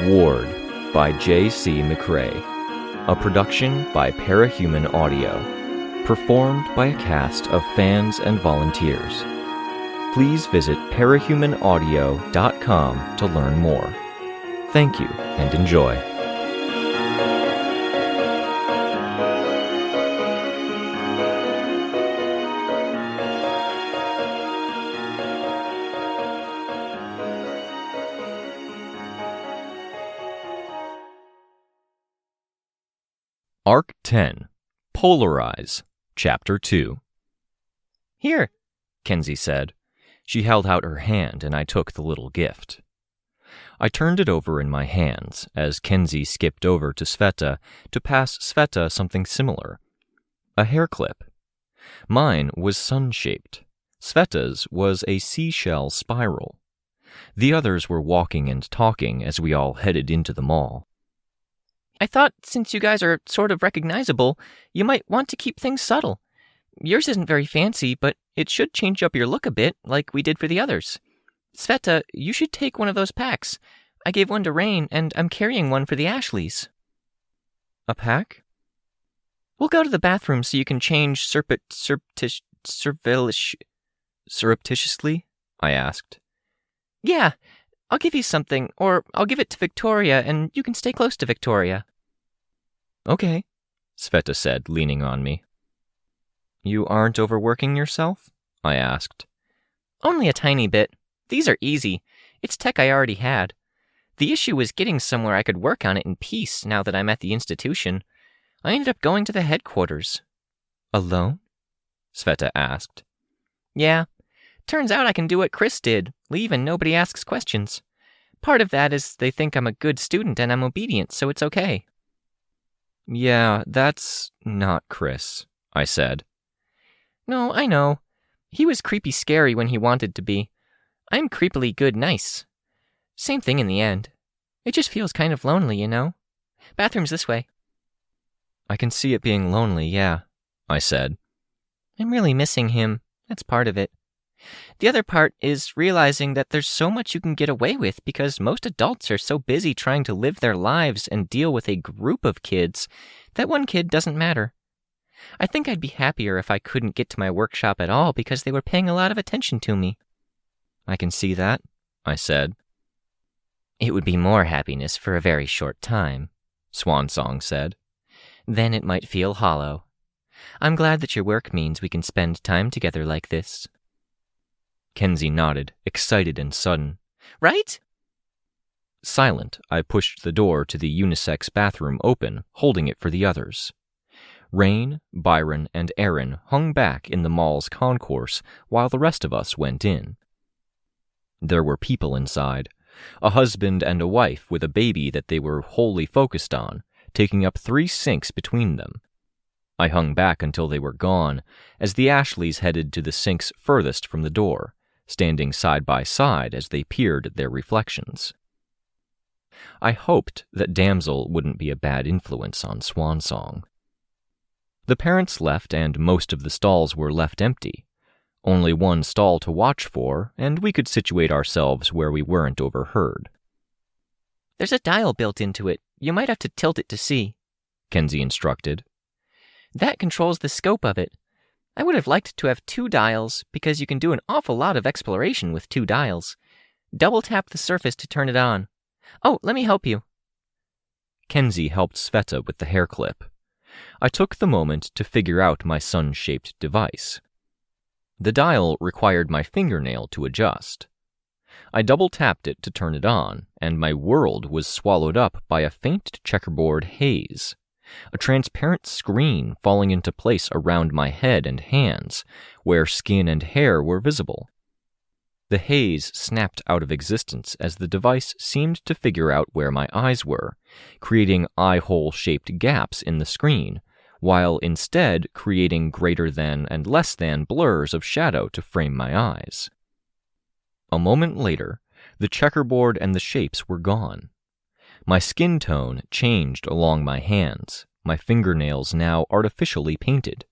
Ward by J.C. McCrae. A production by Parahuman Audio. Performed by a cast of fans and volunteers. Please visit parahumanaudio.com to learn more. Thank you and enjoy. Arc 10, Polarize, Chapter 2. "Here," Kenzie said. She held out her hand, and I took the little gift. I turned it over in my hands as Kenzie skipped over to Sveta to pass Sveta something similar. A hair clip. Mine was sun-shaped. Sveta's was a seashell spiral. The others were walking and talking as we all headed into the mall. "I thought since you guys are sort of recognizable, you might want to keep things subtle. Yours isn't very fancy, but it should change up your look a bit, like we did for the others. Sveta, you should take one of those packs. I gave one to Rein, and I'm carrying one for the Ashleys." "A pack?" "We'll go to the bathroom so you can change surreptitiously?" I asked. "Yeah, I'll give you something, or I'll give it to Victoria, and you can stay close to Victoria." "Okay," Sveta said, leaning on me. "You aren't overworking yourself?" I asked. "Only a tiny bit. These are easy. It's tech I already had. The issue was getting somewhere I could work on it in peace now that I'm at the institution. I ended up going to the headquarters." "Alone?" Sveta asked. "Yeah. Turns out I can do what Chris did, leave and nobody asks questions. Part of that is they think I'm a good student and I'm obedient, so it's okay." "Yeah, that's not Chris," I said. "No, I know. He was creepy scary when he wanted to be. I'm creepily good nice. Same thing in the end. It just feels kind of lonely, you know? Bathroom's this way." "I can see it being lonely, yeah," I said. "I'm really missing him. That's part of it. The other part is realizing that there's so much you can get away with because most adults are so busy trying to live their lives and deal with a group of kids that one kid doesn't matter. I think I'd be happier if I couldn't get to my workshop at all because they were paying a lot of attention to me." "I can see that," I said. "It would be more happiness for a very short time," Swansong said. "Then it might feel hollow. I'm glad that your work means we can spend time together like this." Kenzie nodded, excited and sudden. "Right?" Silent, I pushed the door to the unisex bathroom open, holding it for the others. Rein, Byron, and Aaron hung back in the mall's concourse while the rest of us went in. There were people inside, a husband and a wife with a baby that they were wholly focused on, taking up 3 sinks between them. I hung back until they were gone, as the Ashleys headed to the sinks furthest from the door, standing side by side as they peered at their reflections. I hoped that Damsel wouldn't be a bad influence on Swansong. The parents left, and most of the stalls were left empty. Only one stall to watch for, and we could situate ourselves where we weren't overheard. "There's a dial built into it. You might have to tilt it to see," Kenzie instructed. "That controls the scope of it. I would have liked to have 2 dials, because you can do an awful lot of exploration with 2 dials. Double tap the surface to turn it on. Oh, let me help you." Kenzie helped Sveta with the hair clip. I took the moment to figure out my sun-shaped device. The dial required my fingernail to adjust. I double-tapped it to turn it on, and my world was swallowed up by a faint checkerboard haze. A transparent screen falling into place around my head and hands, where skin and hair were visible. The haze snapped out of existence as the device seemed to figure out where my eyes were, creating eye-hole-shaped gaps in the screen, while instead creating greater than and less than blurs of shadow to frame my eyes. A moment later, the checkerboard and the shapes were gone. My skin tone changed along my hands, my fingernails now artificially painted.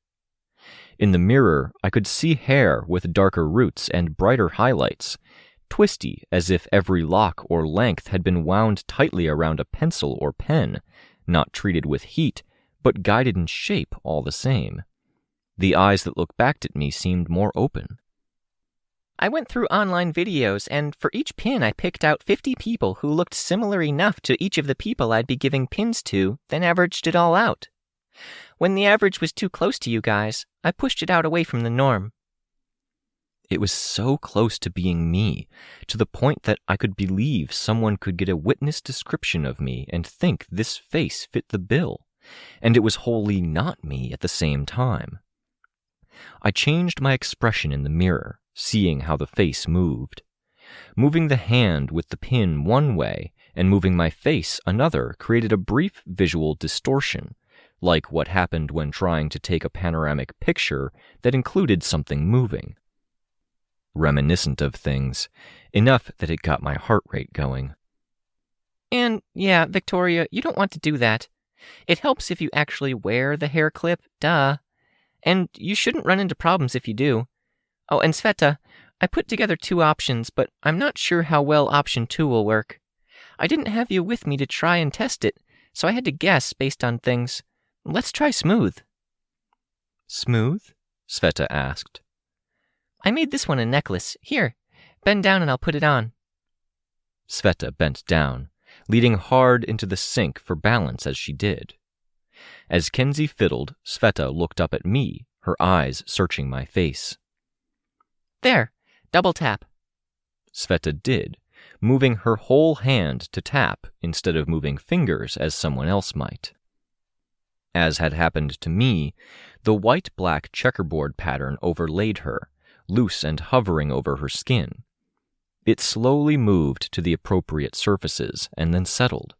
In the mirror, I could see hair with darker roots and brighter highlights, twisty as if every lock or length had been wound tightly around a pencil or pen, not treated with heat, but guided in shape all the same. The eyes that looked back at me seemed more open. I went through online videos, and for each pin I picked out 50 people who looked similar enough to each of the people I'd be giving pins to, then averaged it all out. When the average was too close to you guys, I pushed it out away from the norm. It was so close to being me, to the point that I could believe someone could get a witness description of me and think this face fit the bill, and it was wholly not me at the same time. I changed my expression in the mirror, seeing how the face moved. Moving the hand with the pin one way and moving my face another created a brief visual distortion, like what happened when trying to take a panoramic picture that included something moving. Reminiscent of things, enough that it got my heart rate going. And yeah, Victoria, you don't want to do that. It helps if you actually wear the hair clip, duh. And you shouldn't run into problems if you do. Oh, and Sveta, I put together 2 options, but I'm not sure how well option 2 will work. I didn't have you with me to try and test it, so I had to guess based on things. Let's try smooth. Smooth? Sveta asked. I made this one a necklace. Here, bend down and I'll put it on. Sveta bent down, leading hard into the sink for balance as she did. As Kenzie fiddled, Sveta looked up at me, her eyes searching my face. There, double tap. Sveta did, moving her whole hand to tap instead of moving fingers as someone else might. As had happened to me, the white-black checkerboard pattern overlaid her, loose and hovering over her skin. It slowly moved to the appropriate surfaces and then settled.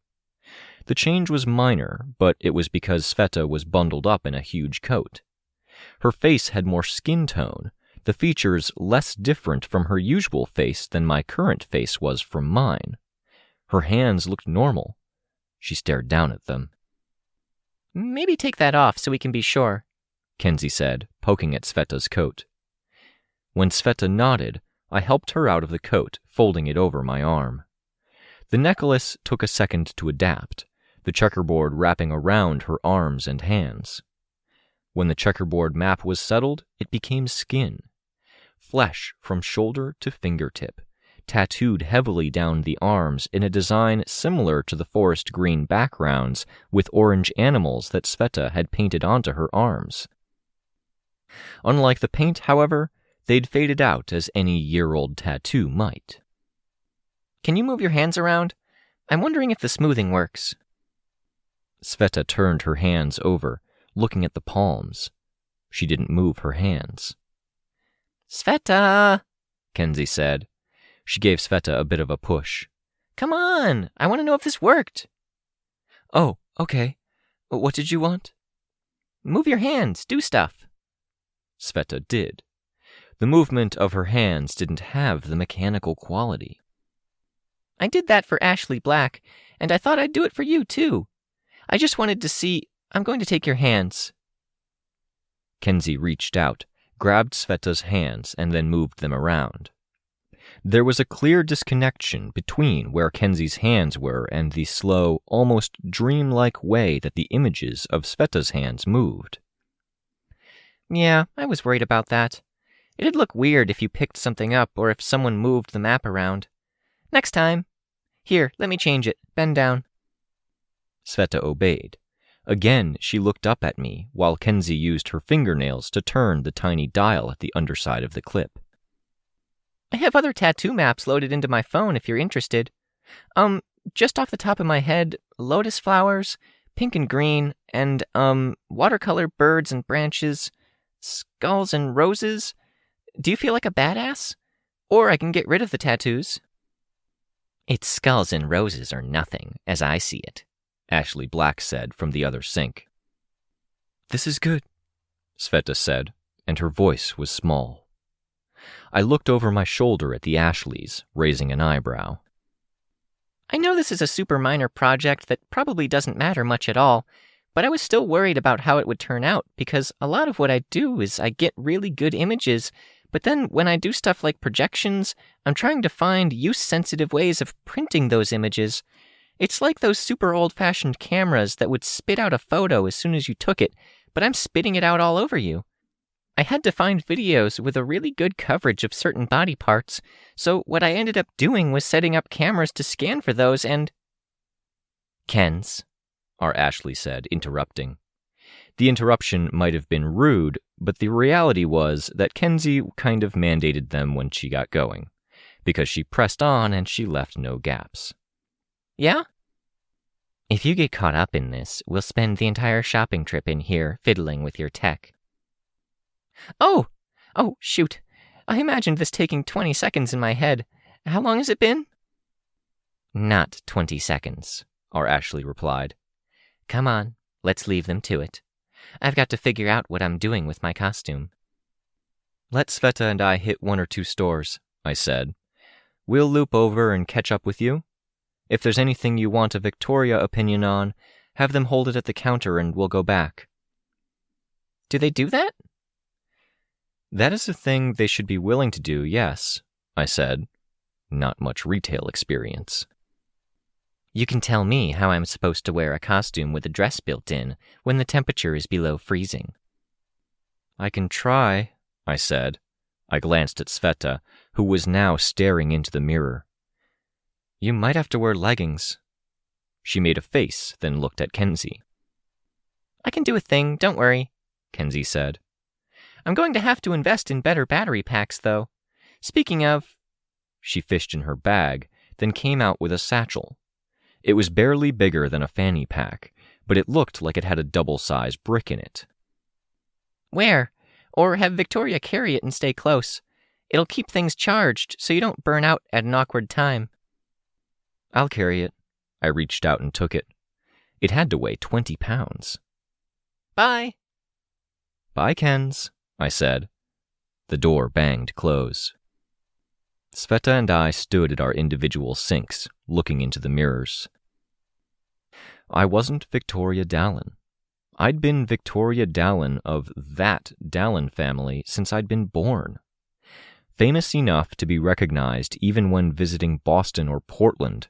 The change was minor, but it was because Sveta was bundled up in a huge coat. Her face had more skin tone, the features less different from her usual face than my current face was from mine. Her hands looked normal. She stared down at them. Maybe take that off so we can be sure, Kenzie said, poking at Sveta's coat. When Sveta nodded, I helped her out of the coat, folding it over my arm. The necklace took a second to adapt, the checkerboard wrapping around her arms and hands. When the checkerboard map was settled, it became skin. Flesh from shoulder to fingertip, tattooed heavily down the arms in a design similar to the forest green backgrounds with orange animals that Sveta had painted onto her arms. Unlike the paint, however, they'd faded out as any year-old tattoo might. Can you move your hands around? I'm wondering if the smoothing works. Sveta turned her hands over, looking at the palms. She didn't move her hands. Sveta, Kenzie said. She gave Sveta a bit of a push. Come on, I want to know if this worked. Oh, okay. What did you want? Move your hands, do stuff. Sveta did. The movement of her hands didn't have the mechanical quality. I did that for Ashley Black, and I thought I'd do it for you, too. I just wanted to see. I'm going to take your hands. Kenzie reached out, grabbed Sveta's hands, and then moved them around. There was a clear disconnection between where Kenzie's hands were and the slow, almost dreamlike way that the images of Sveta's hands moved. Yeah, I was worried about that. It'd look weird if you picked something up or if someone moved the map around. Next time. Here, let me change it. Bend down. Sveta obeyed. Again, she looked up at me, while Kenzie used her fingernails to turn the tiny dial at the underside of the clip. I have other tattoo maps loaded into my phone if you're interested. Just off the top of my head, lotus flowers, pink and green, and, watercolor birds and branches, skulls and roses. Do you feel like a badass? Or I can get rid of the tattoos. It's skulls and roses or nothing, as I see it, Ashley Black said from the other sink. This is good, Sveta said, and her voice was small. I looked over my shoulder at the Ashleys, raising an eyebrow. I know this is a super minor project that probably doesn't matter much at all, but I was still worried about how it would turn out because a lot of what I do is I get really good images, But then when I do stuff like projections, I'm trying to find use-sensitive ways of printing those images. It's like those super old-fashioned cameras that would spit out a photo as soon as you took it, but I'm spitting it out all over you. I had to find videos with a really good coverage of certain body parts, so what I ended up doing was setting up cameras to scan for those and... Kens, our Ashley said, interrupting. The interruption might have been rude, but the reality was that Kenzie kind of mandated them when she got going, because she pressed on and she left no gaps. Yeah? If you get caught up in this, we'll spend the entire shopping trip in here fiddling with your tech. Oh, shoot. I imagined this taking 20 seconds in my head. How long has it been? Not 20 seconds, our Ashley replied. Come on, let's leave them to it. I've got to figure out what I'm doing with my costume. Let Sveta and I hit 1 or 2 stores, I said. We'll loop over and catch up with you. If there's anything you want a Victoria opinion on, have them hold it at the counter and we'll go back. Do they do that? That is a thing they should be willing to do, yes, I said. Not much retail experience. You can tell me how I'm supposed to wear a costume with a dress built in when the temperature is below freezing. I can try, I said. I glanced at Sveta, who was now staring into the mirror. You might have to wear leggings. She made a face, then looked at Kenzie. I can do a thing, don't worry, Kenzie said. I'm going to have to invest in better battery packs, though. Speaking of... She fished in her bag, then came out with a satchel. It was barely bigger than a fanny pack, but it looked like it had a double-sized brick in it. Where? Or have Victoria carry it and stay close. It'll keep things charged, so you don't burn out at an awkward time. I'll carry it. I reached out and took it. It had to weigh 20 pounds. Bye. Bye, Kens, I said. The door banged close. Sveta and I stood at our individual sinks, looking into the mirrors. I wasn't Victoria Dallin. I'd been Victoria Dallin of that Dallin family since I'd been born. Famous enough to be recognized even when visiting Boston or Portland,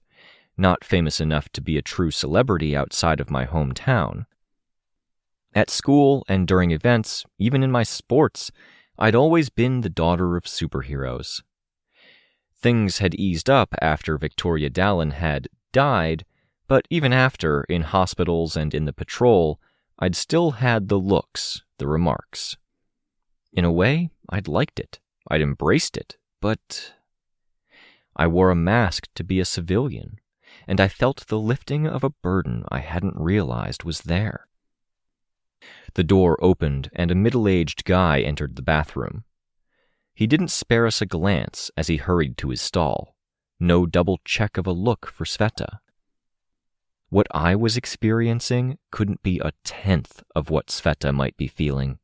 not famous enough to be a true celebrity outside of my hometown. At school and during events, even in my sports, I'd always been the daughter of superheroes. Things had eased up after Victoria Dallin had died, but even after, in hospitals and in the patrol, I'd still had the looks, the remarks. In a way, I'd liked it. I'd embraced it, but I wore a mask to be a civilian, and I felt the lifting of a burden I hadn't realized was there. The door opened, and a middle-aged guy entered the bathroom. He didn't spare us a glance as he hurried to his stall. No double check of a look for Sveta. What I was experiencing couldn't be a tenth of what Sveta might be feeling.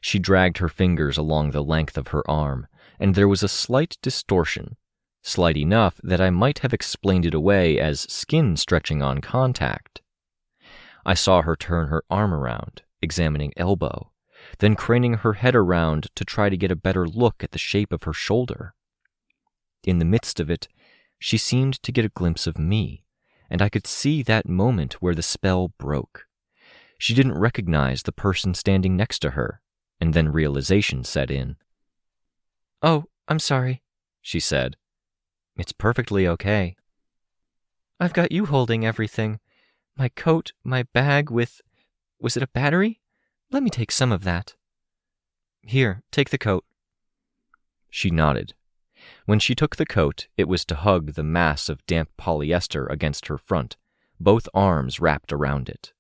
She dragged her fingers along the length of her arm, and there was a slight distortion, slight enough that I might have explained it away as skin stretching on contact. I saw her turn her arm around, examining elbow, then craning her head around to try to get a better look at the shape of her shoulder. In the midst of it, she seemed to get a glimpse of me, and I could see that moment where the spell broke. She didn't recognize the person standing next to her, and then realization set in. Oh, I'm sorry, she said. It's perfectly okay. I've got you holding everything. My coat, my bag with... Was it a battery? Let me take some of that. Here, take the coat. She nodded. When she took the coat, it was to hug the mass of damp polyester against her front, both arms wrapped around it.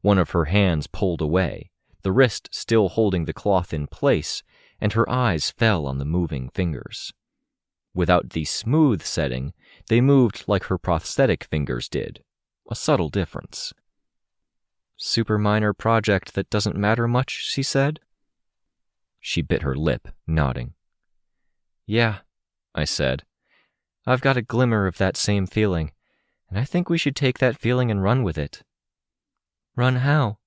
One of her hands pulled away, the wrist still holding the cloth in place, and her eyes fell on the moving fingers. Without the smooth setting, they moved like her prosthetic fingers did, a subtle difference. Super minor project that doesn't matter much, she said. She bit her lip, nodding. Yeah, I said. I've got a glimmer of that same feeling, and I think we should take that feeling and run with it. Run how?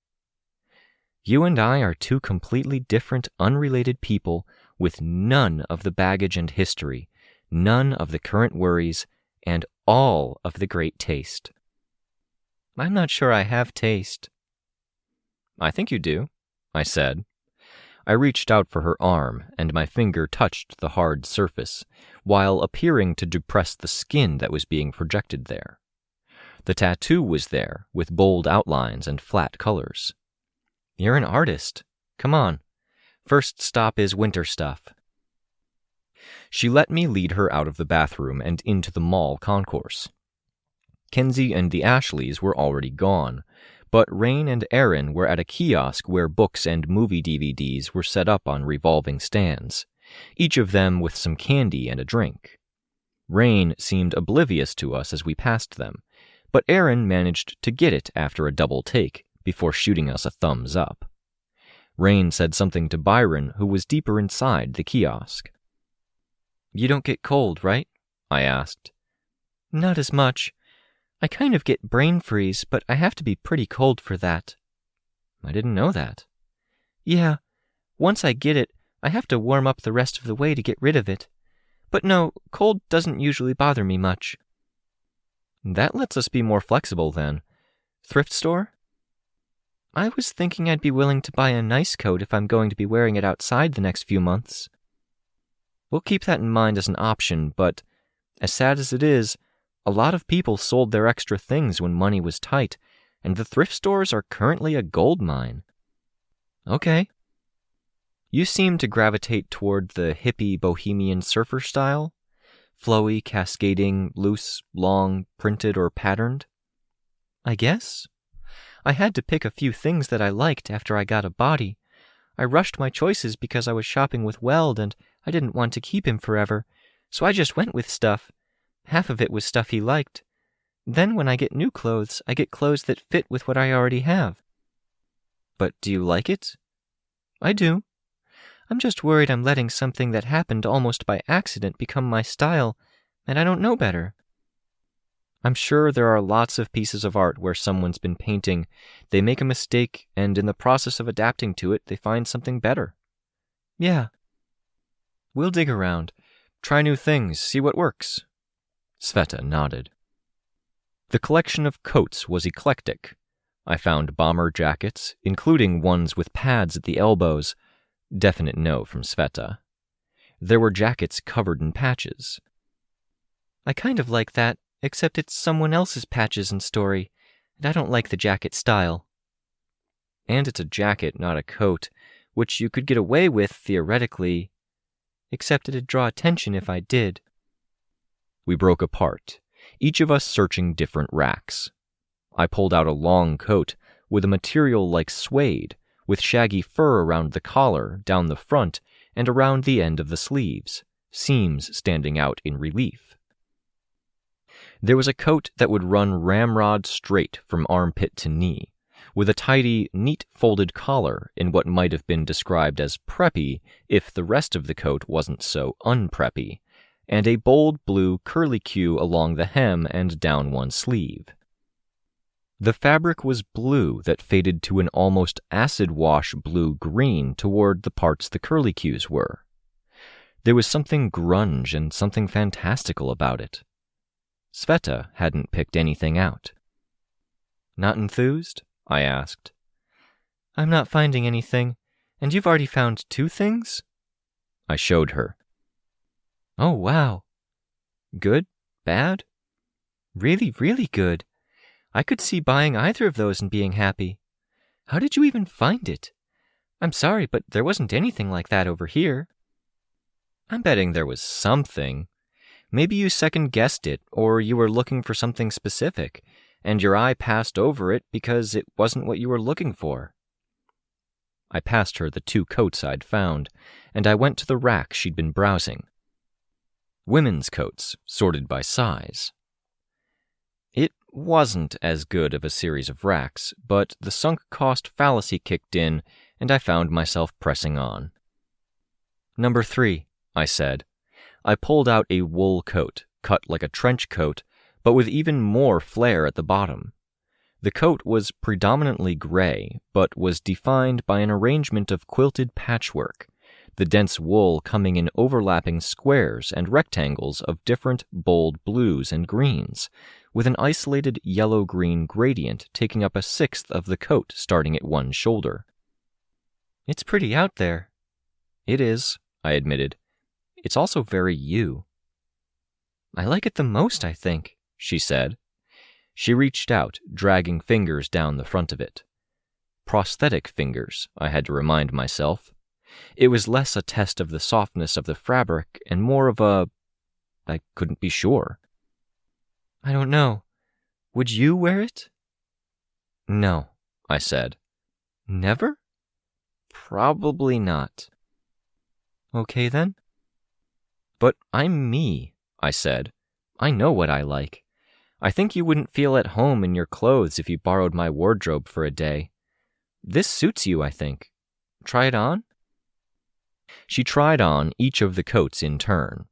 You and I are two completely different, unrelated people with none of the baggage and history, none of the current worries, and all of the great taste. I'm not sure I have taste. I think you do, I said. I reached out for her arm, and my finger touched the hard surface, while appearing to depress the skin that was being projected there. The tattoo was there, with bold outlines and flat colors. You're an artist. Come on. First stop is winter stuff. She let me lead her out of the bathroom and into the mall concourse. Kenzie and the Ashleys were already gone, but Rein and Erin were at a kiosk where books and movie DVDs were set up on revolving stands, each of them with some candy and a drink. Rein seemed oblivious to us as we passed them, but Erin managed to get it after a double take before shooting us a thumbs up. Rein said something to Byron, who was deeper inside the kiosk. You don't get cold, right? I asked. Not as much. I kind of get brain freeze, but I have to be pretty cold for that. I didn't know that. Yeah. Once I get it, I have to warm up the rest of the way to get rid of it. But no, cold doesn't usually bother me much. That lets us be more flexible then. Thrift store? I was thinking I'd be willing to buy a nice coat if I'm going to be wearing it outside the next few months. We'll keep that in mind as an option, but as sad as it is, a lot of people sold their extra things when money was tight, and the thrift stores are currently a gold mine. Okay. You seem to gravitate toward the hippie bohemian surfer style? Flowy, cascading, loose, long, printed, or patterned? I guess. I had to pick a few things that I liked after I got a body. I rushed my choices because I was shopping with Weld and I didn't want to keep him forever, so I just went with stuff. Half of it was stuff he liked. Then when I get new clothes, I get clothes that fit with what I already have. But do you like it? I do. I'm just worried I'm letting something that happened almost by accident become my style, and I don't know better. I'm sure there are lots of pieces of art where someone's been painting, they make a mistake, and in the process of adapting to it, they find something better. Yeah. We'll dig around, try new things, see what works. Sveta nodded. The collection of coats was eclectic. I found bomber jackets, including ones with pads at the elbows. Definite no from Sveta. There were jackets covered in patches. I kind of like that, except it's someone else's patches and story, and I don't like the jacket style. And it's a jacket, not a coat, which you could get away with, theoretically. Except it'd draw attention if I did. We broke apart, each of us searching different racks. I pulled out a long coat with a material like suede, with shaggy fur around the collar, down the front, and around the end of the sleeves, seams standing out in relief. There was a coat that would run ramrod straight from armpit to knee, with a tidy, neat folded collar in what might have been described as preppy if the rest of the coat wasn't so unpreppy, and a bold blue curlicue along the hem and down one sleeve. The fabric was blue that faded to an almost acid-wash blue-green toward the parts the curlicues were. There was something grunge and something fantastical about it. Sveta hadn't picked anything out. Not enthused? I asked. I'm not finding anything, and you've already found 2 things? I showed her. Oh, wow. Good? Bad? Really, really good. I could see buying either of those and being happy. How did you even find it? I'm sorry, but there wasn't anything like that over here. I'm betting there was something. Maybe you second-guessed it, or you were looking for something specific, and your eye passed over it because it wasn't what you were looking for. I passed her the 2 coats I'd found, and I went to the rack she'd been browsing. Women's coats, sorted by size. It wasn't as good of a series of racks, but the sunk cost fallacy kicked in, and I found myself pressing on. Number 3, I said. I pulled out a wool coat, cut like a trench coat, but with even more flare at the bottom. The coat was predominantly gray, but was defined by an arrangement of quilted patchwork, the dense wool coming in overlapping squares and rectangles of different bold blues and greens, with an isolated yellow-green gradient taking up a sixth of the coat starting at one shoulder. It's pretty out there. It is, I admitted. It's also very you. I like it the most, I think, she said. She reached out, dragging fingers down the front of it. Prosthetic fingers, I had to remind myself. It was less a test of the softness of the fabric and more of a... I couldn't be sure. I don't know. Would you wear it? No, I said. Never? Probably not. Okay then. But I'm me, I said. I know what I like. I think you wouldn't feel at home in your clothes if you borrowed my wardrobe for a day. This suits you, I think. Try it on? She tried on each of the coats in turn.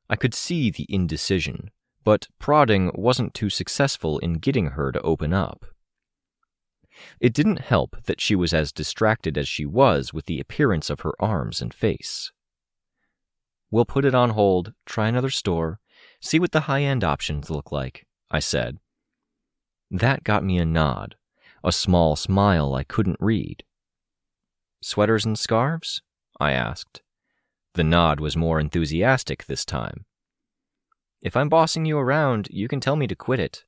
I could see the indecision, but prodding wasn't too successful in getting her to open up. It didn't help that she was as distracted as she was with the appearance of her arms and face. We'll put it on hold, try another store, see what the high-end options look like, I said. That got me a nod, a small smile I couldn't read. Sweaters and scarves? I asked. The nod was more enthusiastic this time. If I'm bossing you around, you can tell me to quit it.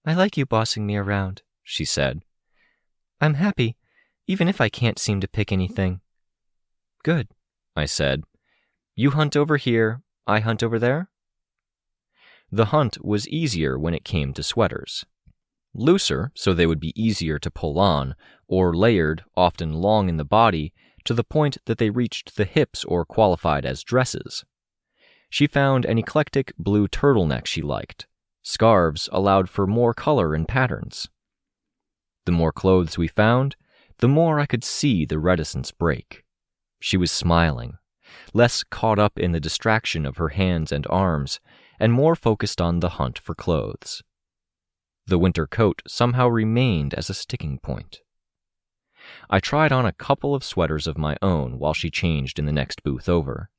I like you bossing me around, she said. I'm happy, even if I can't seem to pick anything. Good, I said. You hunt over here, I hunt over there? The hunt was easier when it came to sweaters. Looser, so they would be easier to pull on, or layered, often long in the body, to the point that they reached the hips or qualified as dresses. She found an eclectic blue turtleneck she liked. Scarves allowed for more color and patterns. The more clothes we found, the more I could see the reticence break. She was smiling, less caught up in the distraction of her hands and arms, and more focused on the hunt for clothes. The winter coat somehow remained as a sticking point. I tried on a couple of sweaters of my own while she changed in the next booth over.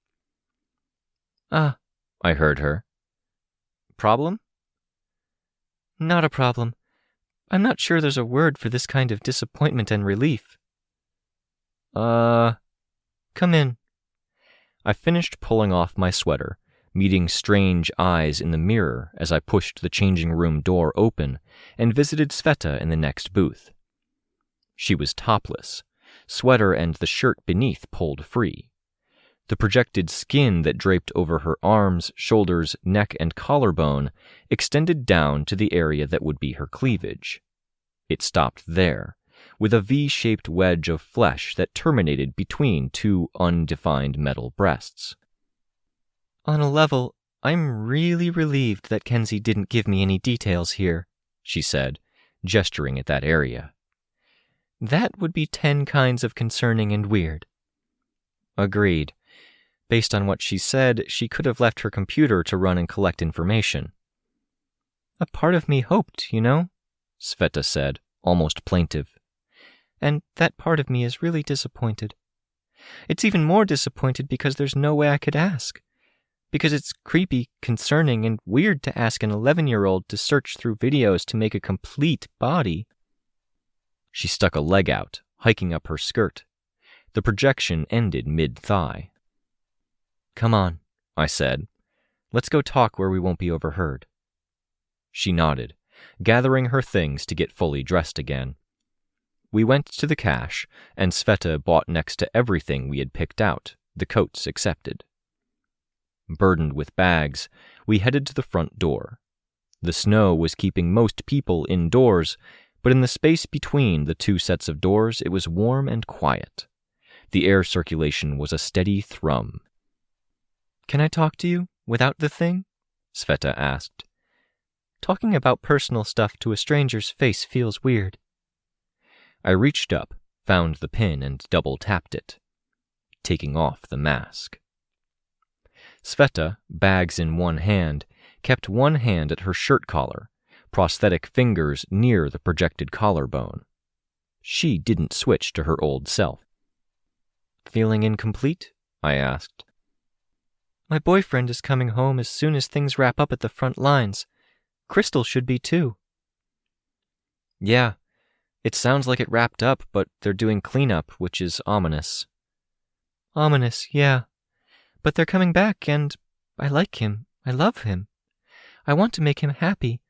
Ah, I heard her. Problem? Not a problem. I'm not sure there's a word for this kind of disappointment and relief. Come in. I finished pulling off my sweater, meeting strange eyes in the mirror as I pushed the changing room door open and visited Sveta in the next booth. She was topless, sweater and the shirt beneath pulled free. The projected skin that draped over her arms, shoulders, neck, and collarbone extended down to the area that would be her cleavage. It stopped there, with a V-shaped wedge of flesh that terminated between two undefined metal breasts. On a level, I'm really relieved that Kenzie didn't give me any details here, she said, gesturing at that area. That would be 10 kinds of concerning and weird. Agreed. Based on what she said, she could have left her computer to run and collect information. A part of me hoped, you know, Sveta said, almost plaintive. And that part of me is really disappointed. It's even more disappointed because there's no way I could ask. Because it's creepy, concerning, and weird to ask an 11-year-old to search through videos to make a complete body. She stuck a leg out, hiking up her skirt. The projection ended mid-thigh. Come on, I said. Let's go talk where we won't be overheard. She nodded, gathering her things to get fully dressed again. We went to the cache, and Sveta bought next to everything we had picked out, the coats excepted. Burdened with bags, we headed to the front door. The snow was keeping most people indoors, but in the space between the two sets of doors it was warm and quiet. The air circulation was a steady thrum. Can I talk to you, without the thing? Sveta asked. Talking about personal stuff to a stranger's face feels weird. I reached up, found the pin, and double-tapped it, taking off the mask. Sveta, bags in one hand, kept one hand at her shirt collar, prosthetic fingers near the projected collarbone. She didn't switch to her old self. Feeling incomplete? I asked. My boyfriend is coming home as soon as things wrap up at the front lines. Crystal should be too. Yeah, it sounds like it wrapped up, but they're doing cleanup, which is ominous. Ominous, yeah. But they're coming back, and I like him. I love him. I want to make him happy,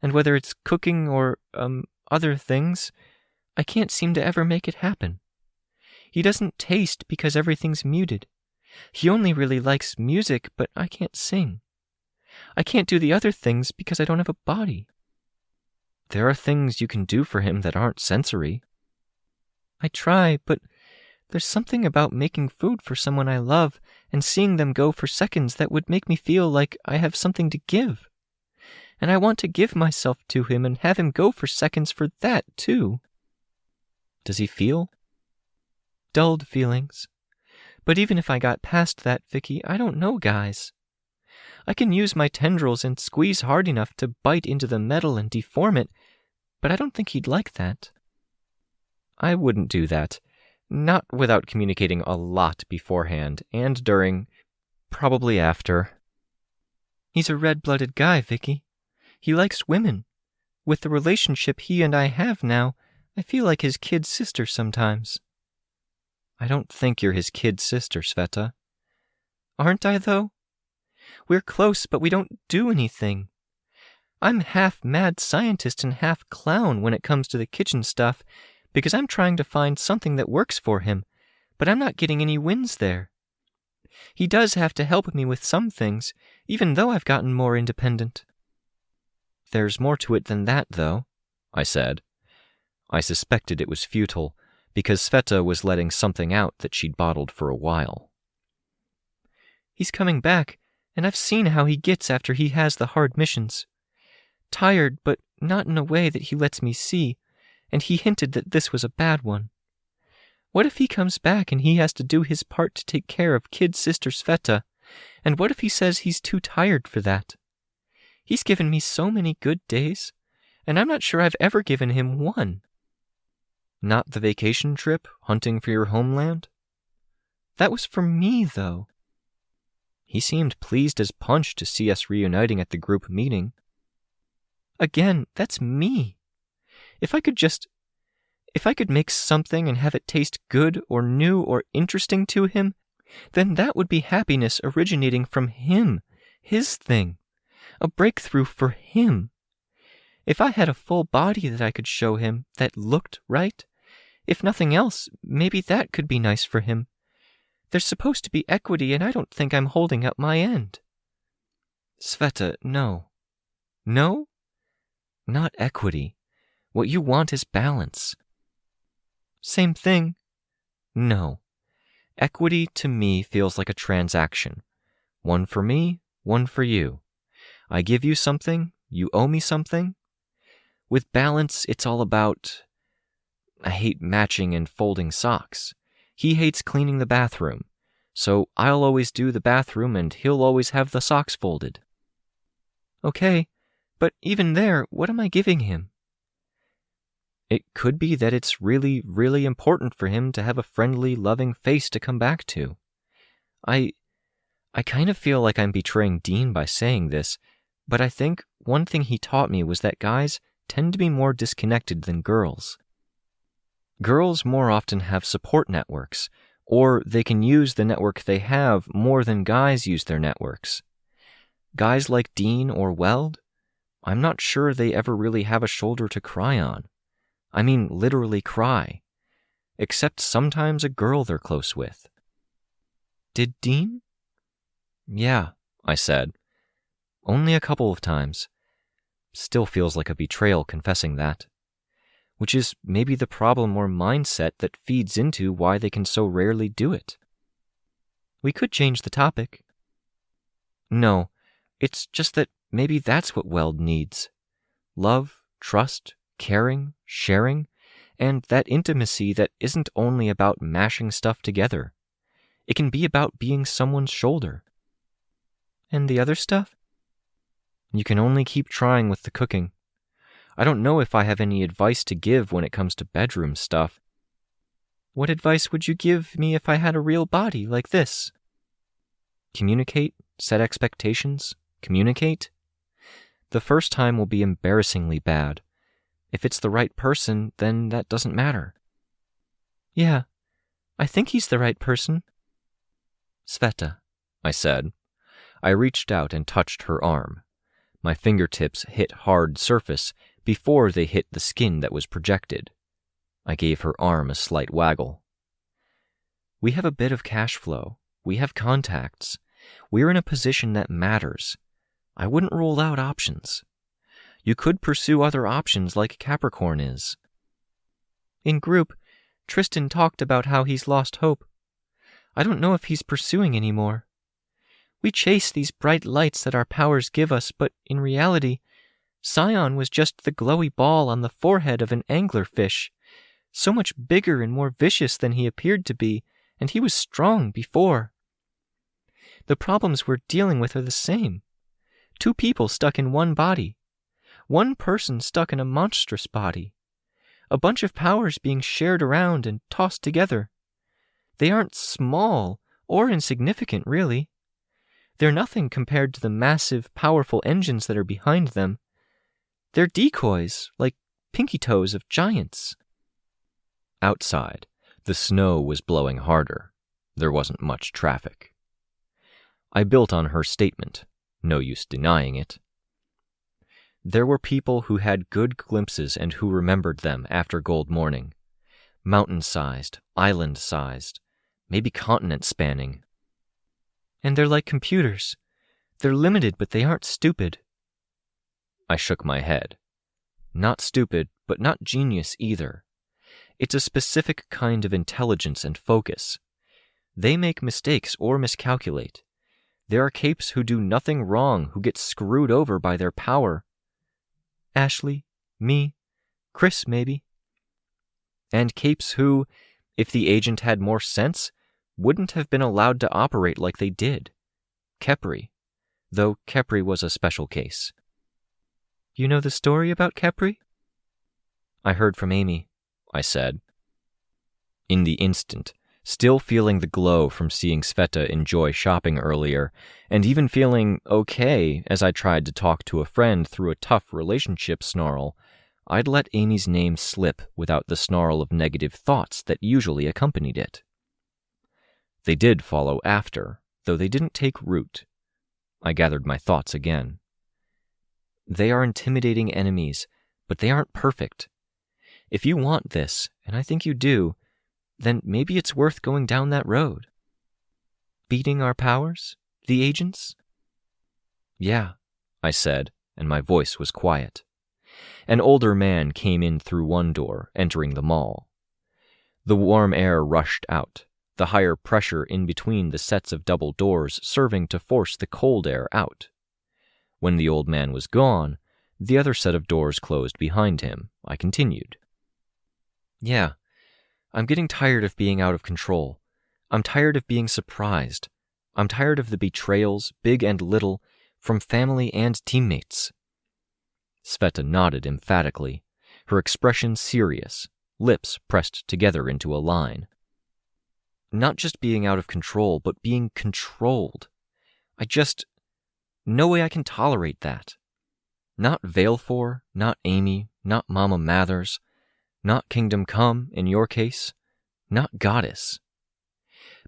and whether it's cooking or, other things, I can't seem to ever make it happen. He doesn't taste because everything's muted. He only really likes music, but I can't sing. I can't do the other things because I don't have a body. There are things you can do for him that aren't sensory. I try, but there's something about making food for someone I love and seeing them go for seconds that would make me feel like I have something to give. And I want to give myself to him and have him go for seconds for that, too. Does he feel? Dulled feelings. But even if I got past that, Vicky, I don't know guys. I can use my tendrils and squeeze hard enough to bite into the metal and deform it, but I don't think he'd like that. I wouldn't do that. Not without communicating a lot beforehand, and during, probably after. He's a red-blooded guy, Vicky. He likes women. With the relationship he and I have now, I feel like his kid sister sometimes. I don't think you're his kid sister, Sveta. Aren't I, though? We're close, but we don't do anything. I'm half mad scientist and half clown when it comes to the kitchen stuff, because I'm trying to find something that works for him, but I'm not getting any wins there. He does have to help me with some things, even though I've gotten more independent. There's more to it than that, though, I said. I suspected it was futile, because Sveta was letting something out that she'd bottled for a while. He's coming back, and I've seen how he gets after he has the hard missions. Tired, but not in a way that he lets me see, and he hinted that this was a bad one. What if he comes back and he has to do his part to take care of kid sister Sveta, and what if he says he's too tired for that? He's given me so many good days, and I'm not sure I've ever given him one. Not the vacation trip, hunting for your homeland? That was for me, though. He seemed pleased as punch to see us reuniting at the group meeting. Again, that's me. If I could make something and have it taste good or new or interesting to him, then that would be happiness originating from him, his thing, a breakthrough for him. If I had a full body that I could show him that looked right, if nothing else, maybe that could be nice for him. There's supposed to be equity, and I don't think I'm holding up my end. Sveta, no. No? Not equity. What you want is balance. Same thing. No. Equity to me feels like a transaction. One for me, one for you. I give you something, you owe me something. With balance, it's all about... I hate matching and folding socks. He hates cleaning the bathroom, so I'll always do the bathroom and he'll always have the socks folded. Okay, but even there, what am I giving him? It could be that it's really, really important for him to have a friendly, loving face to come back to. I kind of feel like I'm betraying Dean by saying this, but I think one thing he taught me was that guys tend to be more disconnected than girls. Girls more often have support networks, or they can use the network they have more than guys use their networks. Guys like Dean or Weld, I'm not sure they ever really have a shoulder to cry on. I mean literally cry. Except sometimes a girl they're close with. Did Dean? Yeah, I said. Only a couple of times. Still feels like a betrayal confessing that. Which is maybe the problem or mindset that feeds into why they can so rarely do it. We could change the topic. No, it's just that maybe that's what Weld needs. Love, trust, caring, sharing, and that intimacy that isn't only about mashing stuff together. It can be about being someone's shoulder. And the other stuff? You can only keep trying with the cooking. I don't know if I have any advice to give when it comes to bedroom stuff. What advice would you give me if I had a real body like this? Communicate, set expectations, communicate. The first time will be embarrassingly bad. If it's the right person, then that doesn't matter. Yeah, I think he's the right person. Sveta, I said. I reached out and touched her arm. My fingertips hit hard surface before they hit the skin that was projected. I gave her arm a slight waggle. We have a bit of cash flow. We have contacts. We're in a position that matters. I wouldn't rule out options. You could pursue other options like Capricorn is. In group, Tristan talked about how he's lost hope. I don't know if he's pursuing anymore. We chase these bright lights that our powers give us, but in reality, Scion was just the glowy ball on the forehead of an anglerfish, so much bigger and more vicious than he appeared to be, and he was strong before. The problems we're dealing with are the same. 2 people stuck in one body. 1 person stuck in a monstrous body. A bunch of powers being shared around and tossed together. They aren't small or insignificant, really. They're nothing compared to the massive, powerful engines that are behind them. They're decoys, like pinky toes of giants. Outside, the snow was blowing harder. There wasn't much traffic. I built on her statement. No use denying it. There were people who had good glimpses and who remembered them after Gold Morning. Mountain-sized, island-sized, maybe continent-spanning. And they're like computers. They're limited, but they aren't stupid. I shook my head. Not stupid, but not genius either. It's a specific kind of intelligence and focus. They make mistakes or miscalculate. There are capes who do nothing wrong, who get screwed over by their power. Ashley, me, Chris, maybe. And capes who, if the agent had more sense, wouldn't have been allowed to operate like they did. Kepri, though Kepri was a special case. You know the story about Kepri? I heard from Amy, I said. In the instant, still feeling the glow from seeing Sveta enjoy shopping earlier, and even feeling okay as I tried to talk to a friend through a tough relationship snarl, I'd let Amy's name slip without the snarl of negative thoughts that usually accompanied it. They did follow after, though they didn't take root. I gathered my thoughts again. They are intimidating enemies, but they aren't perfect. If you want this, and I think you do, then maybe it's worth going down that road. Beating our powers? The agents? Yeah, I said, and my voice was quiet. An older man came in through one door, entering the mall. The warm air rushed out, the higher pressure in between the sets of double doors serving to force the cold air out. When the old man was gone, the other set of doors closed behind him. I continued. Yeah, I'm getting tired of being out of control. I'm tired of being surprised. I'm tired of the betrayals, big and little, from family and teammates. Sveta nodded emphatically, her expression serious, lips pressed together into a line. Not just being out of control, but being controlled. No way I can tolerate that. Not Valefor, not Amy, not Mama Mathers, not Kingdom Come, in your case, not Goddess.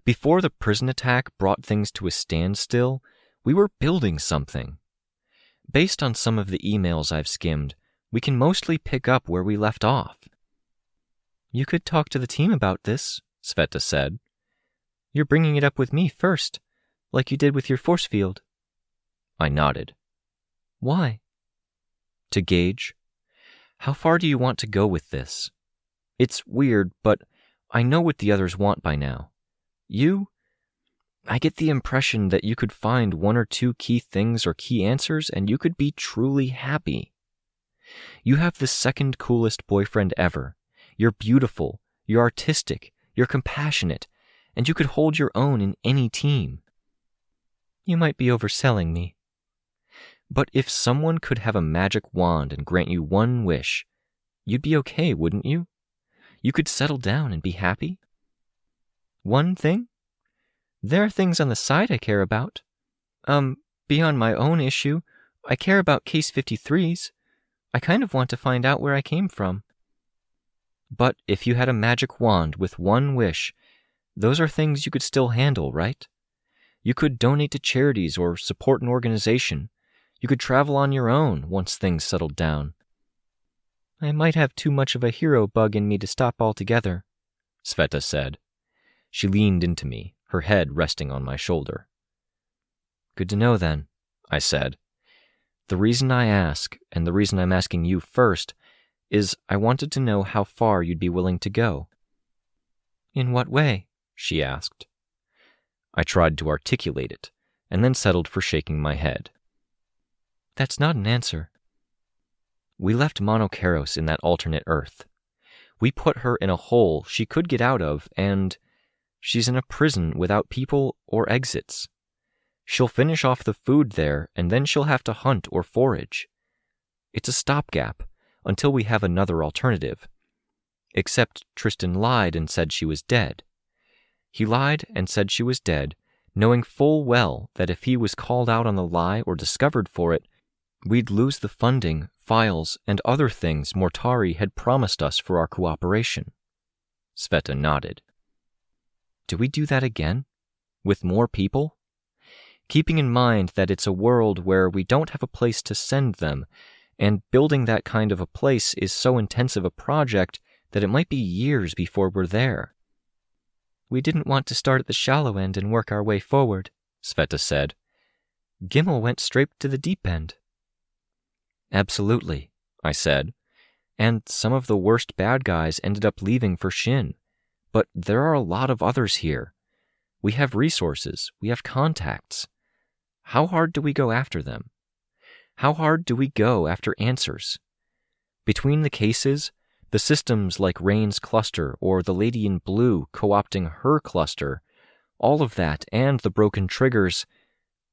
Before the prison attack brought things to a standstill, we were building something. Based on some of the emails I've skimmed, we can mostly pick up where we left off. You could talk to the team about this, Sveta said. You're bringing it up with me first, like you did with your force field. I nodded. Why? To gauge. How far do you want to go with this? It's weird, but I know what the others want by now. I get the impression that you could find 1 or 2 key things or key answers and you could be truly happy. You have the second coolest boyfriend ever. You're beautiful, you're artistic, you're compassionate, and you could hold your own in any team. You might be overselling me. But if someone could have a magic wand and grant you one wish, you'd be okay, wouldn't you? You could settle down and be happy? One thing? There are things on the side I care about. Beyond my own issue, I care about Case 53's. I kind of want to find out where I came from. But if you had a magic wand with one wish, those are things you could still handle, right? You could donate to charities or support an organization. You could travel on your own once things settled down. I might have too much of a hero bug in me to stop altogether, Sveta said. She leaned into me, her head resting on my shoulder. Good to know then, I said. The reason I ask, and the reason I'm asking you first, is I wanted to know how far you'd be willing to go. In what way? She asked. I tried to articulate it, and then settled for shaking my head. That's not an answer. We left Monocaros in that alternate Earth. We put her in a hole she could get out of, and she's in a prison without people or exits. She'll finish off the food there, and then she'll have to hunt or forage. It's a stopgap until we have another alternative. Except Tristan lied and said she was dead. He lied and said she was dead, knowing full well that if he was called out on the lie or discovered for it, we'd lose the funding, files, and other things Mortari had promised us for our cooperation. Sveta nodded. Do we do that again? With more people? Keeping in mind that it's a world where we don't have a place to send them, and building that kind of a place is so intensive a project that it might be years before we're there. We didn't want to start at the shallow end and work our way forward, Sveta said. Gimel went straight to the deep end. Absolutely, I said. And some of the worst bad guys ended up leaving for Shin. But there are a lot of others here. We have resources, we have contacts. How hard do we go after them? How hard do we go after answers? Between the cases, the systems like Rein's cluster or the Lady in Blue co-opting her cluster, all of that and the broken triggers,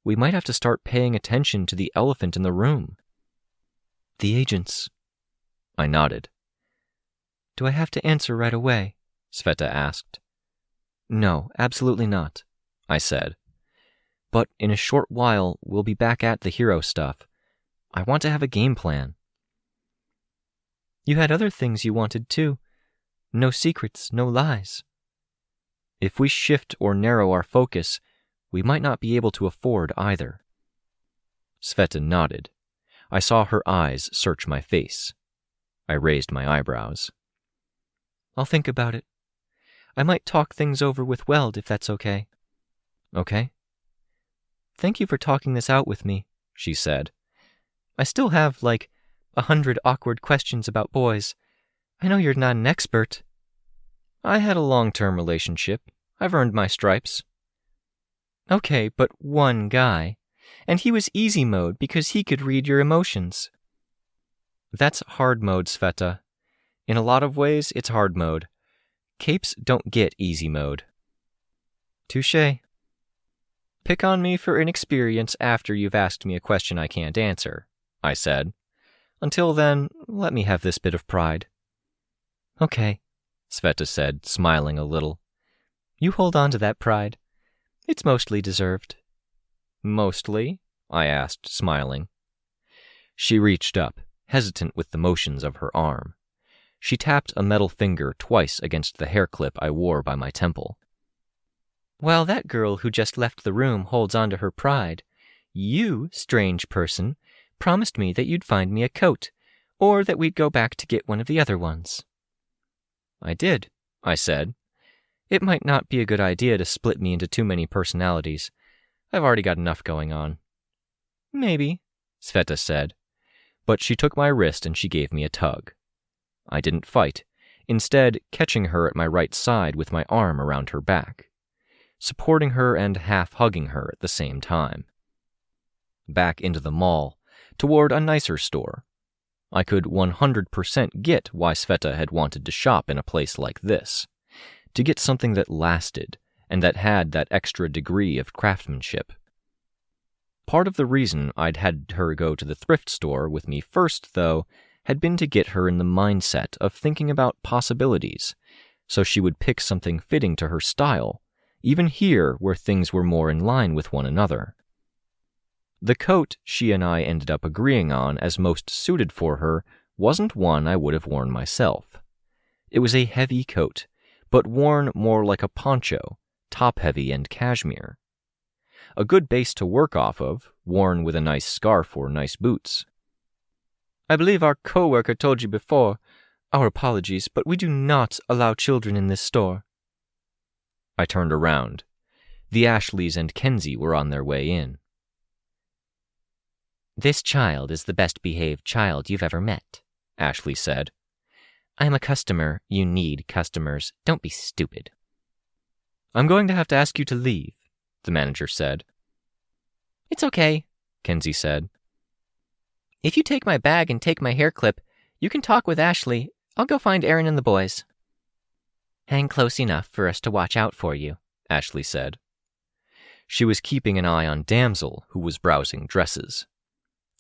we might have to start paying attention to the elephant in the room. The agents. I nodded. Do I have to answer right away? Sveta asked. No, absolutely not, I said. But in a short while, we'll be back at the hero stuff. I want to have a game plan. You had other things you wanted too. No secrets, no lies. If we shift or narrow our focus, we might not be able to afford either. Sveta nodded. I saw her eyes search my face. I raised my eyebrows. I'll think about it. I might talk things over with Weld if that's okay. Okay. Thank you for talking this out with me, she said. I still have, 100 awkward questions about boys. I know you're not an expert. I had a long-term relationship. I've earned my stripes. Okay, but one guy. And he was easy mode because he could read your emotions. That's hard mode, Sveta. In a lot of ways, it's hard mode. Capes don't get easy mode. Touché. Pick on me for inexperience after you've asked me a question I can't answer, I said. Until then, let me have this bit of pride. Okay, Sveta said, smiling a little. You hold on to that pride. It's mostly deserved. Mostly? I asked, smiling. She reached up, hesitant with the motions of her arm. She tapped a metal finger twice against the hair clip I wore by my temple. While that girl who just left the room holds on to her pride, you, strange person, promised me that you'd find me a coat, or that we'd go back to get one of the other ones. I did, I said. It might not be a good idea to split me into too many personalities. I've already got enough going on. Maybe, Sveta said. But she took my wrist and she gave me a tug. I didn't fight, instead catching her at my right side with my arm around her back, supporting her and half-hugging her at the same time. Back into the mall, toward a nicer store. I could 100% get why Sveta had wanted to shop in a place like this, to get something that lasted and that had that extra degree of craftsmanship. Part of the reason I'd had her go to the thrift store with me first, though, had been to get her in the mindset of thinking about possibilities, so she would pick something fitting to her style, even here where things were more in line with one another. The coat she and I ended up agreeing on as most suited for her wasn't one I would have worn myself. It was a heavy coat, but worn more like a poncho, top-heavy and cashmere. A good base to work off of, worn with a nice scarf or nice boots. I believe our co-worker told you before. Our apologies, but we do not allow children in this store. I turned around. The Ashleys and Kenzie were on their way in. This child is the best-behaved child you've ever met, Ashley said. I'm a customer. You need customers. Don't be stupid. I'm going to have to ask you to leave, the manager said. It's okay, Kenzie said. If you take my bag and take my hair clip, you can talk with Ashley. I'll go find Aaron and the boys. Hang close enough for us to watch out for you, Ashley said. She was keeping an eye on Damsel, who was browsing dresses.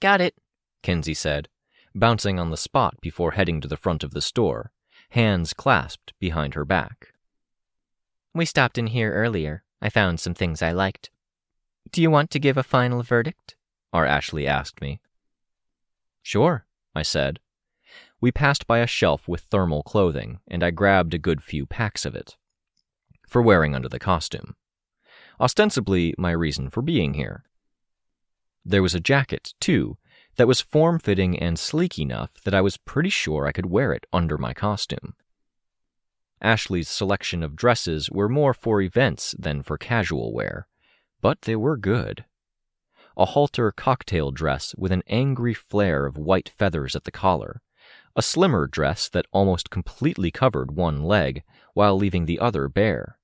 Got it, Kenzie said, bouncing on the spot before heading to the front of the store, hands clasped behind her back. We stopped in here earlier. I found some things I liked. Do you want to give a final verdict? Our Ashley asked me. Sure, I said. We passed by a shelf with thermal clothing, and I grabbed a good few packs of it. For wearing under the costume. Ostensibly my reason for being here. There was a jacket, too, that was form-fitting and sleek enough that I was pretty sure I could wear it under my costume. Ashley's selection of dresses were more for events than for casual wear, but they were good. A halter cocktail dress with an angry flare of white feathers at the collar, a slimmer dress that almost completely covered one leg while leaving the other bare,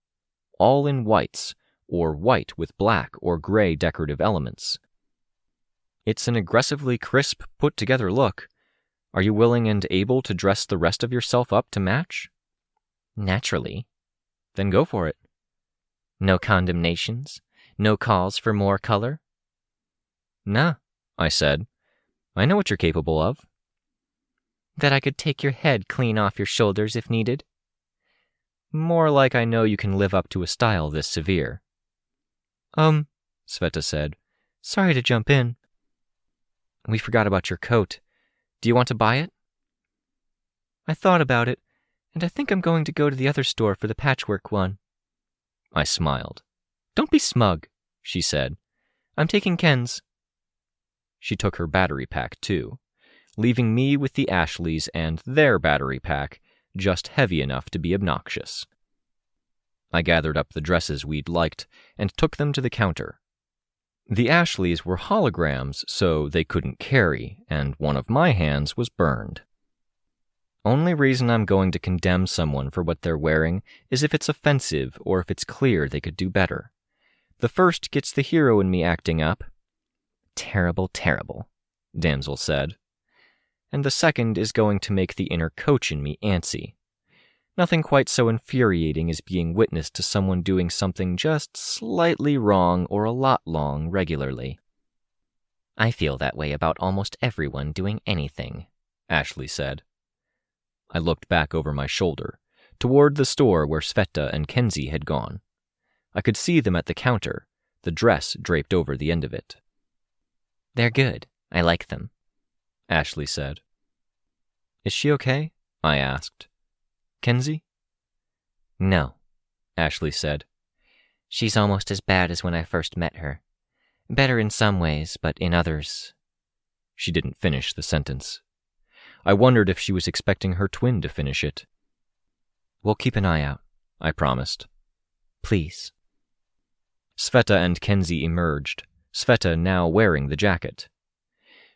all in whites, or white with black or gray decorative elements. It's an aggressively crisp, put-together look. Are you willing and able to dress the rest of yourself up to match? Naturally. Then go for it. No condemnations? No calls for more color? Nah, I said. I know what you're capable of. That I could take your head clean off your shoulders if needed? More like I know you can live up to a style this severe. Sveta said. Sorry to jump in. We forgot about your coat. Do you want to buy it? I thought about it, and I think I'm going to go to the other store for the patchwork one. I smiled. Don't be smug, she said. I'm taking Ken's. She took her battery pack, too, leaving me with the Ashleys and their battery pack, just heavy enough to be obnoxious. I gathered up the dresses we'd liked and took them to the counter. The Ashleys were holograms, so they couldn't carry, and one of my hands was burned. Only reason I'm going to condemn someone for what they're wearing is if it's offensive or if it's clear they could do better. The first gets the hero in me acting up. Terrible, terrible, Damsel said. And the second is going to make the inner coach in me antsy. Nothing quite so infuriating as being witness to someone doing something just slightly wrong or a lot wrong regularly. I feel that way about almost everyone doing anything, Ashley said. I looked back over my shoulder, toward the store where Sveta and Kenzie had gone. I could see them at the counter, the dress draped over the end of it. They're good. I like them, Ashley said. Is she okay? I asked. Kenzie? No, Ashley said. She's almost as bad as when I first met her. Better in some ways, but in others. She didn't finish the sentence. I wondered if she was expecting her twin to finish it. We'll keep an eye out, I promised. Please. Sveta and Kenzie emerged, Sveta now wearing the jacket.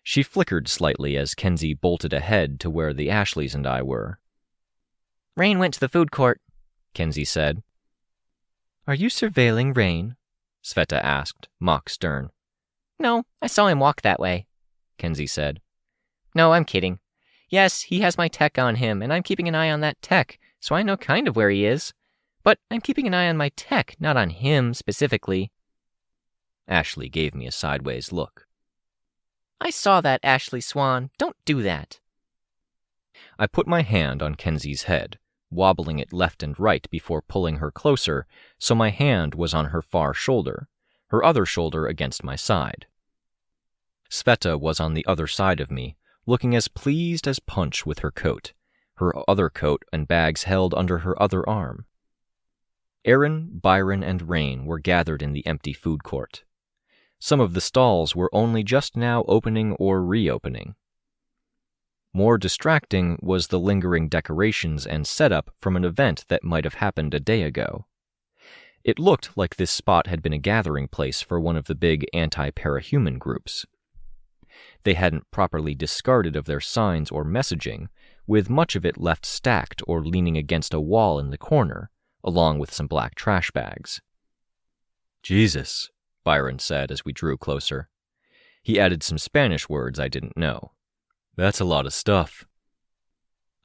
She flickered slightly as Kenzie bolted ahead to where the Ashleys and I were. Rein went to the food court, Kenzie said. Are you surveilling Rein? Sveta asked, mock stern. No, I saw him walk that way, Kenzie said. No, I'm kidding. Yes, he has my tech on him, and I'm keeping an eye on that tech, so I know kind of where he is. But I'm keeping an eye on my tech, not on him specifically. Ashley gave me a sideways look. I saw that, Ashley Swan. Don't do that. I put my hand on Kenzie's head, wobbling it left and right before pulling her closer, so my hand was on her far shoulder, her other shoulder against my side. Sveta was on the other side of me, looking as pleased as Punch with her coat, her other coat and bags held under her other arm. Aaron, Byron, and Rein were gathered in the empty food court. Some of the stalls were only just now opening or reopening. More distracting was the lingering decorations and setup from an event that might have happened a day ago. It looked like this spot had been a gathering place for one of the big anti-parahuman groups. They hadn't properly discarded of their signs or messaging, with much of it left stacked or leaning against a wall in the corner, along with some black trash bags. "Jesus," Byron said as we drew closer. He added some Spanish words I didn't know. "That's a lot of stuff."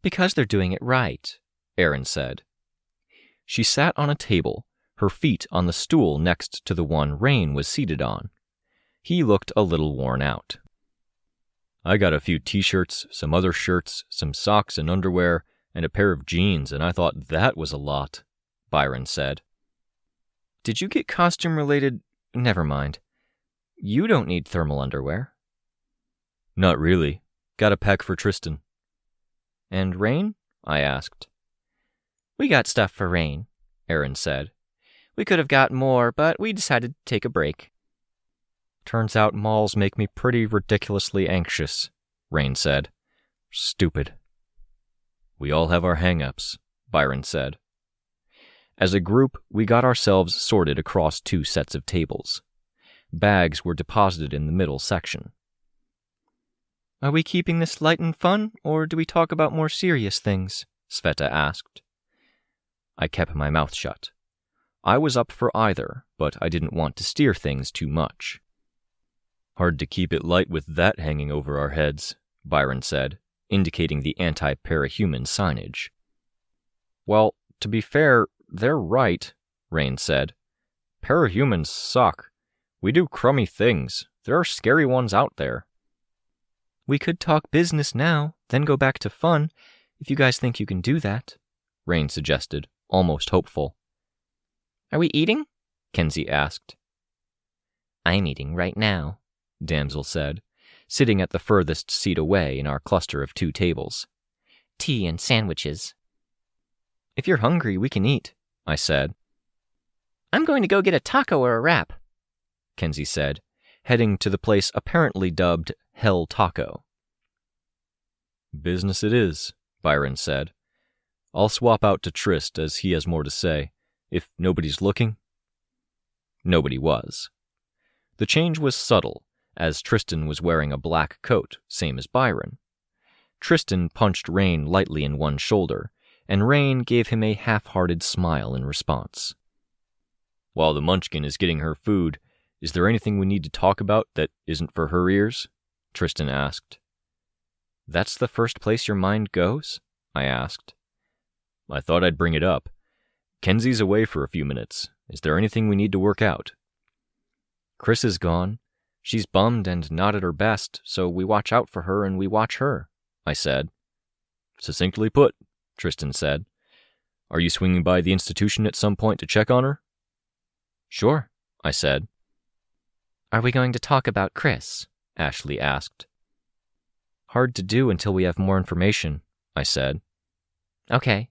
"Because they're doing it right," Aaron said. She sat on a table, her feet on the stool next to the one Rein was seated on. He looked a little worn out. "I got a few t-shirts, some other shirts, some socks and underwear, and a pair of jeans, and I thought that was a lot," Byron said. "Did you get costume-related? Never mind. You don't need thermal underwear." "Not really. Got a pack for Tristan." "And Rein?" I asked. "We got stuff for Rein," Aaron said. "We could have got more, but we decided to take a break." "Turns out malls make me pretty ridiculously anxious," Rein said. "Stupid." "We all have our hang-ups," Byron said. As a group, we got ourselves sorted across 2 sets of tables. Bags were deposited in the middle section. "Are we keeping this light and fun, or do we talk about more serious things?" Sveta asked. I kept my mouth shut. I was up for either, but I didn't want to steer things too much. "Hard to keep it light with that hanging over our heads," Byron said, indicating the anti-parahuman signage. "Well, to be fair, they're right," Rein said. "Parahumans suck. We do crummy things. There are scary ones out there." "We could talk business now, then go back to fun, if you guys think you can do that," Rein suggested, almost hopeful. "Are we eating?" Kenzie asked. "I'm eating right now," Damsel said, sitting at the furthest seat away in our cluster of 2 tables. "Tea and sandwiches." "If you're hungry, we can eat," I said. "I'm going to go get a taco or a wrap," Kenzie said, heading to the place apparently dubbed Hell Taco. "Business it is," Byron said. "I'll swap out to Trist as he has more to say, if nobody's looking." Nobody was. The change was subtle, as Tristan was wearing a black coat, same as Byron. Tristan punched Rein lightly in one shoulder, and Rein gave him a half-hearted smile in response. "While the munchkin is getting her food, is there anything we need to talk about that isn't for her ears?" Tristan asked. "That's the first place your mind goes?" I asked. "I thought I'd bring it up. Kenzie's away for a few minutes. Is there anything we need to work out?" "Chris is gone. She's bummed and not at her best, so we watch out for her and we watch her," I said. "Succinctly put," Tristan said. "Are you swinging by the institution at some point to check on her?" "Sure," I said. "Are we going to talk about Chris?" Ashley asked. "Hard to do until we have more information," I said. "Okay,"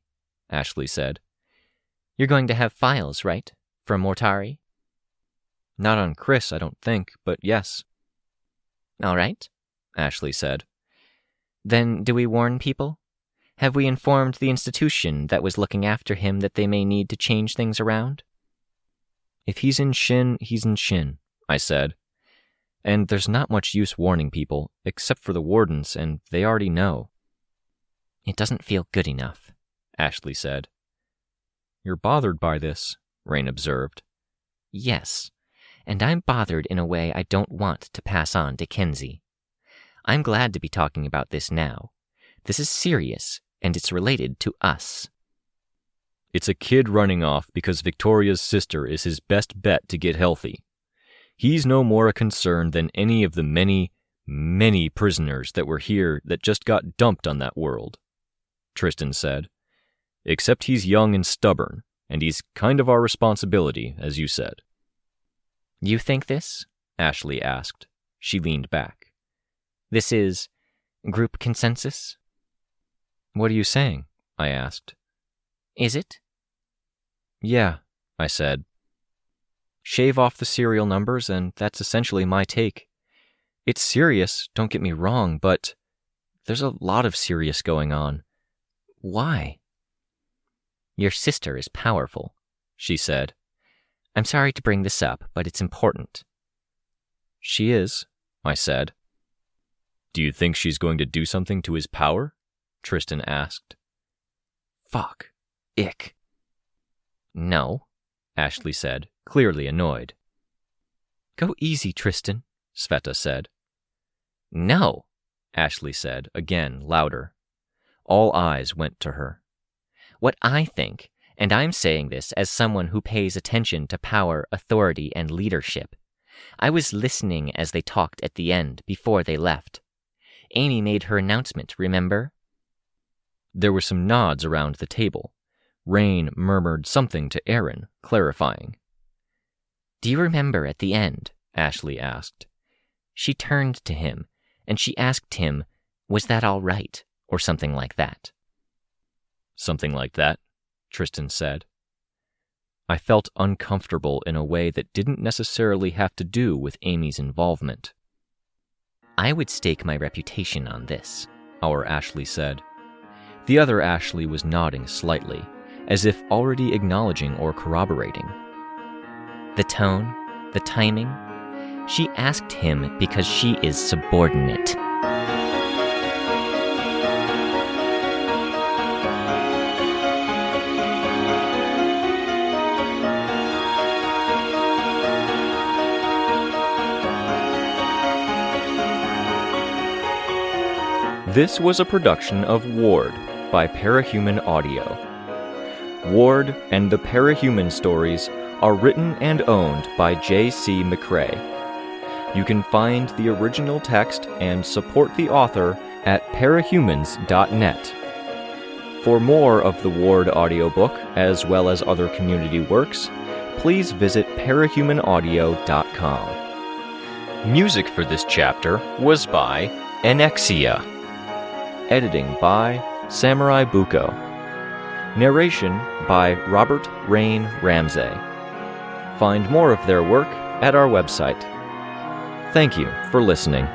Ashley said. "You're going to have files, right? From Mortari?" "Not on Chris, I don't think, but yes." "All right," Ashley said. "Then do we warn people? Have we informed the institution that was looking after him that they may need to change things around?" "If he's in Shin, he's in Shin," I said. "And there's not much use warning people, except for the wardens, and they already know." "It doesn't feel good enough," Ashley said. "You're bothered by this," Rein observed. "Yes, and I'm bothered in a way I don't want to pass on to Kenzie. I'm glad to be talking about this now. This is serious, and it's related to us." "It's a kid running off because Victoria's sister is his best bet to get healthy. He's no more a concern than any of the many, many prisoners that were here that just got dumped on that world, Tristan said. Except he's young and stubborn, and he's kind of our responsibility, as you said. You think this? Ashley asked. She leaned back. This is group consensus? What are you saying? I asked. Is it? Yeah, I said. Shave off the serial numbers, and that's essentially my take. It's serious, don't get me wrong, but there's a lot of serious going on. Why? Your sister is powerful, she said. I'm sorry to bring this up, but it's important. She is, I said. Do you think she's going to do something to his power? Tristan asked. Fuck. Ick. No, Ashley said, clearly annoyed. Go easy, Tristan, Sveta said. No, Ashley said, again louder. All eyes went to her. What I think, and I'm saying this as someone who pays attention to power, authority, and leadership. I was listening as they talked at the end, before they left. Amy made her announcement, remember? There were some nods around the table. Rein murmured something to Aaron, clarifying. Do you remember at the end? Ashley asked. She turned to him, and she asked him, was that all right, or something like that. Something like that, Tristan said. I felt uncomfortable in a way that didn't necessarily have to do with Amy's involvement. I would stake my reputation on this, our Ashley said. The other Ashley was nodding slightly, as if already acknowledging or corroborating. The tone, the timing. She asked him because she is subordinate. This was a production of Ward by Parahuman Audio. Ward and the Parahuman stories are written and owned by J.C. McCrae. You can find the original text and support the author at parahumans.net. For more of the Ward audiobook, as well as other community works, please visit parahumanaudio.com. Music for this chapter was by Enexia. Editing by SamuraiBuko. Narration by Robert Rein Ramsay. Find more of their work at our website. Thank you for listening.